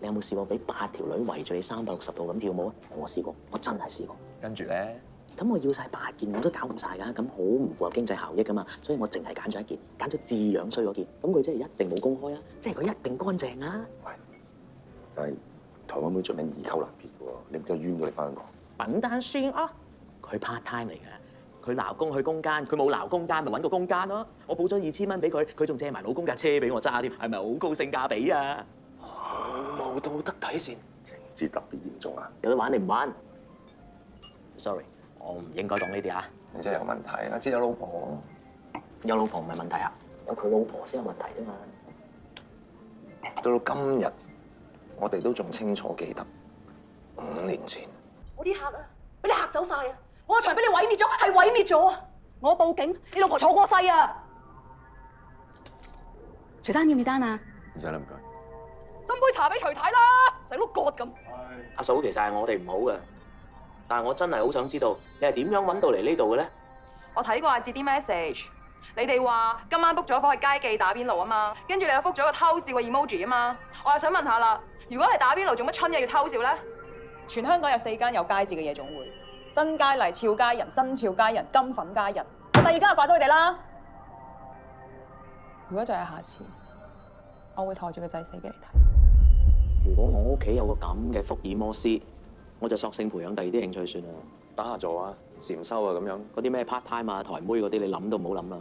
你有冇試過俾8條女圍住你360度咁跳舞啊？我試過，我真係試過。跟住咧，咁我要晒8件我都搞唔晒㗎，咁好唔符合經濟效益㗎嘛，所以我淨係揀咗1件，揀咗字樣衰嗰件。咁佢即係一定冇公開啊，即係佢一定乾淨啊。喂，但係台灣妹最緊易溝男別嘅喎，你唔就冤咗你翻香港？笨蛋算啊！佢 part time 嚟嘅，佢勞工去公間，佢冇勞工間咪揾個公間咯。我補咗2000蚊俾佢，佢仲借埋老公架車俾我揸添，係咪好高性價比啊？冇道德底線，情節特別嚴重啊！有得玩你唔玩 ？Sorry， 我唔應該講呢啲啊。你真係有問題啊！知有老婆，有老婆唔係問題啊，有佢老婆先有問題啫嘛。到今日我哋都仲清楚記得5年前。我啲客啊，俾你嚇走晒啊！我個場俾你毀滅咗，係毀滅咗啊！我報警，你老婆坐過世啊！徐生要唔要單啊？唔使啦，唔該。斟杯茶俾徐太啦，成碌角咁。阿嫂，其實係我哋唔好嘅，但係我真係好想知道你係點樣揾到嚟呢度嘅咧？我睇過阿哲啲 message，你哋話今晚 book 咗房去街記打邊爐啊嘛，跟住你又覆咗個偷笑嘅 emoji 啊嘛，我又想問下啦，如果係打邊爐，做乜春嘢要偷笑咧？全香港有4間有街字嘅夜總會，新佳麗、俏佳人、新俏佳人、金粉佳人，我第2間就掛到佢哋啦。如果就係下次，我會抬住個仔死俾你睇。如果我屋企有個咁嘅福爾摩斯，我就索性培養第2啲興趣算啦。打下坐啊，禪修啊咁樣。嗰啲咩 part time 啊、台妹嗰啲，你諗都唔好諗啦。